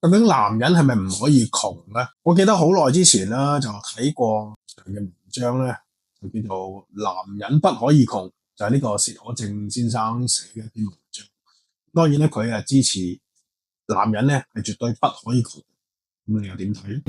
究竟男人係咪唔可以窮咧？我記得好耐之前啦，就睇過嘅文章咧，就叫做《男人不可以窮》，就係呢個薛可正先生寫嘅一篇文章。當然咧，佢係支持男人咧係絕對不可以窮。咁你又點睇？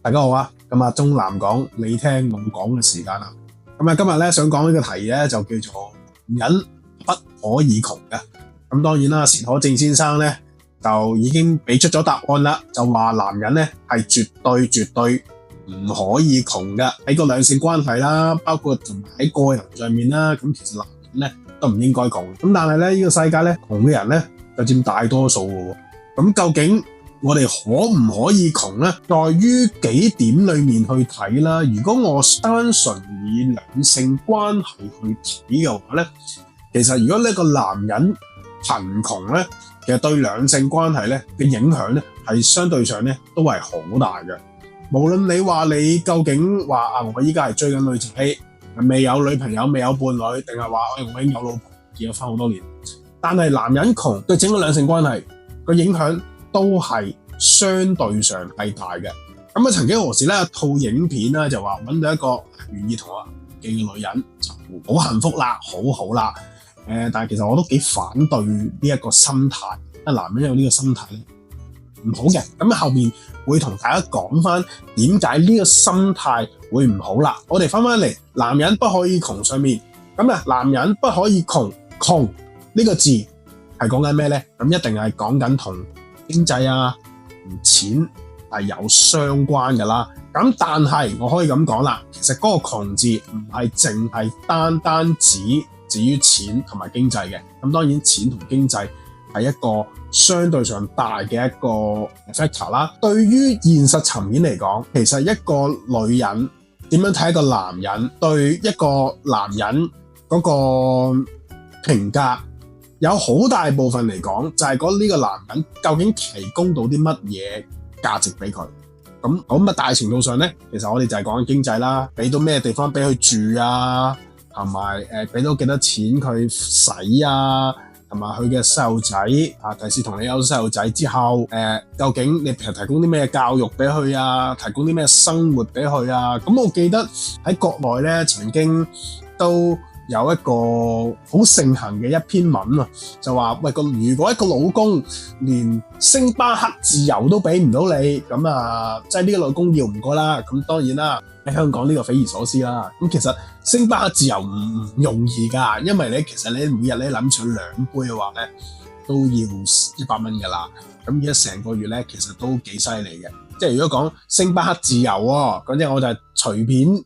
大家好啊！咁啊，中南講你聽我講嘅時間啦。咁啊，今日咧想講呢個題咧就叫做男人不可以窮嘅。咁當然啦，薛可正先生咧就已經俾出咗答案啦，就話男人咧係絕對唔可以窮嘅。喺個兩性關係啦，包括同埋喺個人上面啦，咁其實男人咧都唔應該窮。咁但係咧呢個世界咧窮嘅人咧就佔大多數嘅。咁究竟我哋可唔可以窮咧？在於幾點裏面去睇啦。如果我單純以兩性關係去睇嘅話咧，其實如果呢個男人貧窮咧，其實對兩性關係咧嘅影響咧係相對上咧都係好大嘅。無論你話你究竟話啊，我依家係追緊女仔，未有女朋友，未有伴侶，定係話我已經有老婆，結咗婚好多年，但係男人窮對整個兩性關係個影響都係相對上係大嘅。咁啊，曾經何時咧，有套影片咧就話揾到一個願意同我嘅女人就好幸福啦，好好啦。但係其實我都幾反對呢一個心態，男人有呢個心態咧唔好嘅。咁後面會同大家講翻點解呢個心態會唔好啦。我哋翻嚟男人不可以窮上面，咁啊，男人不可以窮呢個字係講緊咩咧？咁一定係講緊同經濟啊、錢係有相關㗎啦。咁但係我可以咁講啦，其實嗰個窮字唔係淨係單指於錢同埋經濟嘅。咁當然錢同經濟係一個相對上大嘅一個 factor 啦。對於現實層面嚟講，其實一個女人點樣睇一個男人，對一個男人嗰個評價，有好大部分嚟講就係講呢個男人究竟提供到啲乜嘢價值俾佢。咁大程度上咧，其實我哋就係講緊經濟啦，俾到咩地方俾佢住啊，同埋俾到幾多錢佢使啊，同埋佢嘅細路仔啊，第時同你有細路仔之後，究竟你提供啲咩教育俾佢啊，提供啲咩生活俾佢啊？咁我記得喺國內咧曾經都有一個好盛行嘅一篇文啊，就話喂，如果一個老公連星巴克自由都俾唔到你，咁啊，即係呢個老公要唔過啦。咁當然啦，喺香港呢個匪夷所思啦。咁其實星巴克自由唔容易㗎，因為其實你每日諗上2杯嘅話咧，都要100蚊㗎啦。咁而家成個月咧，其實都幾犀利嘅。即係如果講星巴克自由喎，咁即係我就係隨便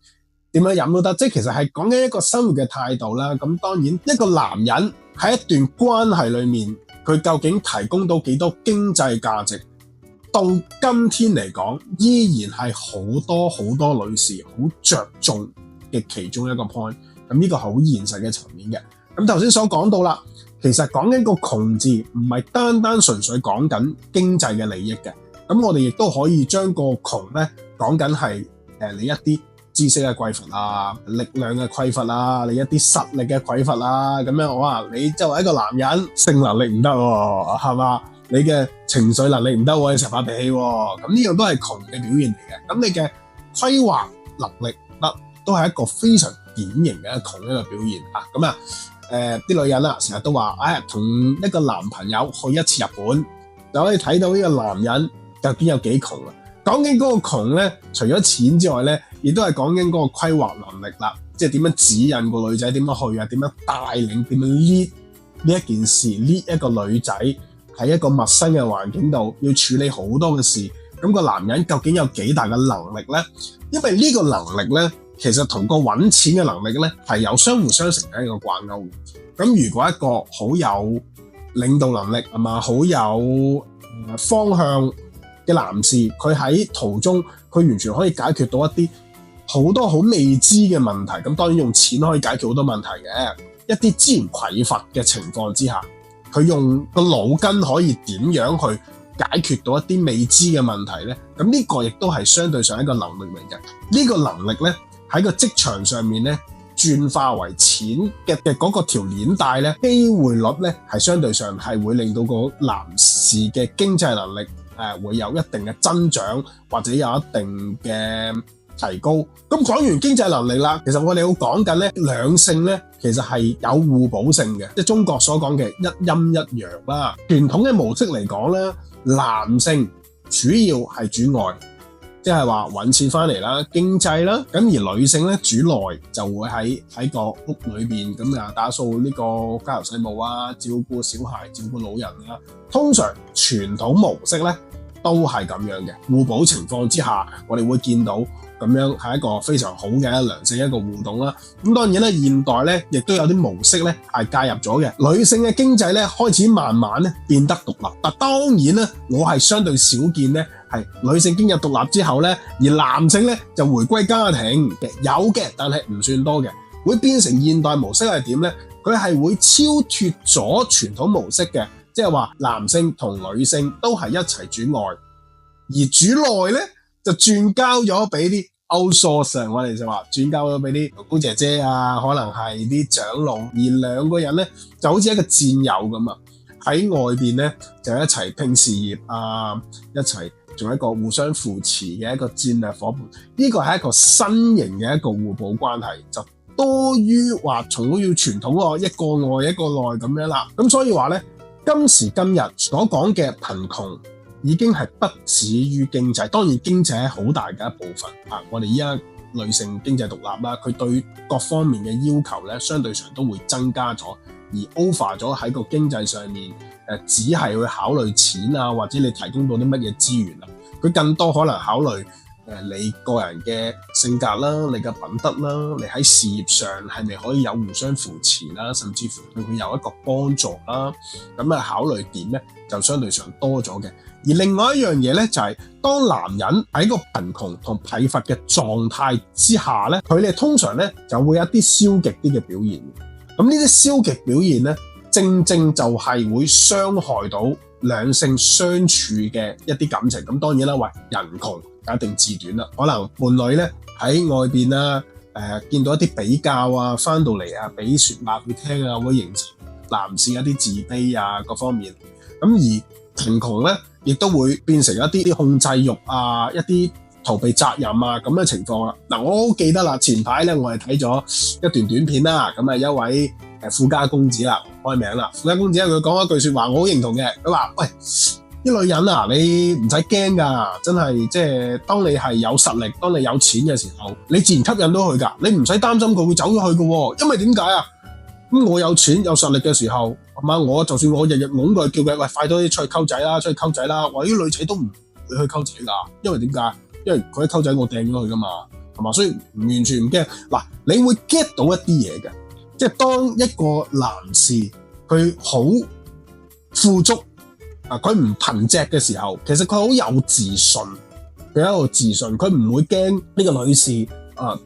點樣飲都得，即係其實係講緊一個生活嘅態度啦。咁當然一個男人喺一段關係裏面，佢究竟提供到幾多經濟價值，到今天嚟講依然係好多女士好着重嘅其中一個 point。咁呢個好現實嘅層面嘅。咁頭先所講到啦，其實講緊個窮字唔係單純粹講緊經濟嘅利益嘅。咁我哋亦都可以將個窮咧講緊係你一啲知識嘅匱乏啊，力量嘅匱乏啊，你一啲實力嘅匱乏啊，咁樣我話你作為一個男人，性能力唔得喎，係嘛？你嘅情緒能力唔得喎，你成日發脾氣喎，咁呢樣都係窮嘅表現嚟嘅。咁你嘅規劃能力唔得，都係一個非常典型嘅窮一個表現啊。咁啊，啲女人啦，成日都話，同一個男朋友去一次日本，就可以睇到呢個男人究竟有幾窮啊。講緊嗰個窮咧，除咗錢之外咧，亦都係講緊嗰個規劃能力啦，即係點樣指引個女仔點樣去啊，點樣帶領，點樣 lead 呢一件事 ，lead 一個女仔喺一個陌生嘅環境度要處理好多嘅事。咁個男人究竟有幾大嘅能力咧？因為呢個能力咧，其實同個揾錢嘅能力咧係有相輔相成嘅一個掛鈎嘅。咁如果一個好有領導能力係嘛，好有方向嘅男士，佢喺途中佢完全可以解決到一啲好多好未知嘅問題。咁當然用錢可以解決好多問題嘅。一啲資源匱乏嘅情況之下，佢用個腦筋可以點樣去解決到一啲未知嘅問題呢？咁呢個亦都係相對上一個能力嚟嘅。呢個能力呢，喺個職場上面咧轉化為錢嘅嗰個條鏈帶咧，機會率咧係相對上係會令到個男士嘅經濟能力會有一定嘅增長，或者有一定嘅提高。咁講完經濟能力啦，其實我哋要講緊咧兩性咧，其實係有互補性嘅，即係中國所講嘅一陰一陽啦。傳統嘅模式嚟講咧，男性主要係主外，即係話揾錢翻嚟啦，經濟啦。咁而女性咧主內，就會喺個屋裏邊咁啊打掃呢個家頭細務啊，照顧小孩、照顧老人啊。通常傳統模式咧都係咁樣嘅，互補情況之下，我哋會見到咁樣係一個非常好嘅良性一個互動啦。咁當然咧，現代咧亦都有啲模式咧係介入咗嘅，女性嘅經濟咧開始慢慢咧變得獨立。但當然咧，我係相對少見咧係女性經濟獨立之後咧，而男性咧就回歸家庭嘅，有嘅，但係唔算多嘅。會變成現代模式係點咧？佢係會超脫咗傳統模式嘅，即係話男性同女性都係一齊主外，而主內咧就轉交咗俾啲 outsource， 我哋就話轉交咗俾啲勞工姐姐啊，可能係啲長老，而兩個人咧就好似一個戰友咁啊，喺外邊咧就一齊拼事業啊，一齊做一個互相扶持嘅一個戰略夥伴。呢個係一個新型嘅一個互補關係，就多於話從要傳統喎一個外一個內咁樣啦。咁所以話咧，今時今日所講嘅貧窮已經係不止於經濟，當然經濟係好大嘅一部分啊！我哋依家女性經濟獨立啦，佢對各方面嘅要求咧，相對上都會增加咗，而 over 咗喺個經濟上面，只係去考慮錢啊，或者你提供到啲乜嘢資源啊，佢更多可能考慮你個人嘅性格啦，你嘅品德啦，你喺事業上係咪可以有互相扶持啦，甚至乎對佢有一個幫助啦，咁啊考慮點咧就相對上多咗嘅。而另外一樣嘢咧，就係當男人喺個貧窮同匱乏嘅狀態之下咧，佢哋通常咧就會有一啲消極啲嘅表現。咁呢啲消極表現咧，正正就係會傷害到兩性相處嘅一啲感情。咁當然啦，喂，人窮一定志短啦，可能伴侶咧喺外邊啊，見到一啲比較啊，翻到嚟啊，俾說話佢聽啊，會形成男士一啲自卑啊各方面。咁而貧窮咧，亦都會變成一啲控制欲啊，一啲逃避責任啊咁嘅情況啦。嗱，我好記得啦，前排咧我係睇咗一段短片啦，咁啊一位富家公子啦，開名啦，富家公子佢講一句說話，我好認同嘅。佢話：喂，啲女人啊，你唔使驚噶，真係即係當你係有實力，當你有錢嘅時候，你自然吸引到佢噶，你唔使擔心佢會走咗去噶。因為點解啊？咁我有錢有實力嘅時候，係嘛？我就算我日日懵佢叫佢，喂，快多啲出去溝仔啦，出去溝仔啦！喂，啲女仔都唔會去溝仔噶，因為點解？因為佢啲溝仔我掟咗佢噶嘛，係嘛？所以完全唔驚。嗱，你會 get 到一啲嘢嘅，即係當一個男士佢好富足啊，佢唔貧瘠嘅時候，其實佢好有自信，佢有一個自信，佢唔會驚呢個女士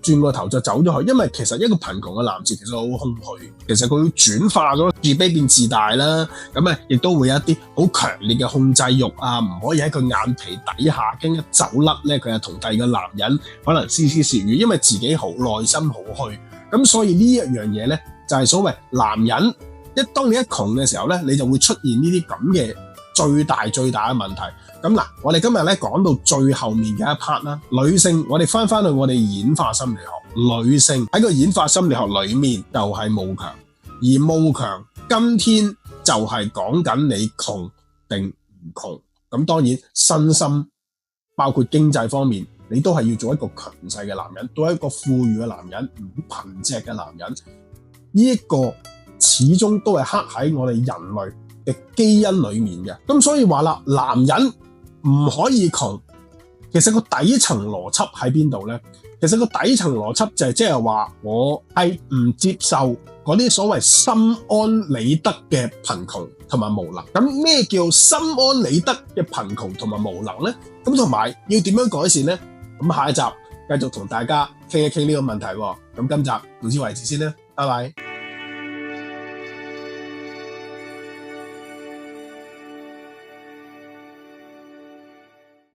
轉個頭就走咗去，因為其實一個貧窮嘅男士其實好空虛，其實佢會轉化咗自卑變自大啦，咁啊亦都會有一啲好強烈嘅控制欲啊，唔可以喺佢眼皮底下，驚一走甩咧，佢係同第二個男人可能私私竊語，因為自己好內心好虛，咁所以呢一樣嘢咧就係所謂男人當你一窮嘅時候咧，你就會出現呢啲咁嘅最大嘅問題。咁嗱，我哋今日咧講到最後面嘅一 part 啦，女性，我哋翻去我哋演化心理學，女性喺個演化心理學裏面就係慕強，而慕強今天就係講緊你窮定唔窮。咁當然身心包括經濟方面，你都係要做一個強勢嘅男人，做一個富裕嘅男人，唔好貧瘠嘅男人。呢一個始終都係刻喺我哋人類嘅基因裏面嘅。咁所以話啦，男人唔可以窮，其實個底層邏輯喺邊度咧？其實個底層邏輯就係即係話，我係唔接受嗰啲所謂心安理得嘅貧窮同埋無能。咁咩叫心安理得嘅貧窮同埋無能咧？咁同埋要點樣改善咧？咁下一集繼續同大家傾一傾呢個問題。咁今集到此為止先啦，拜拜。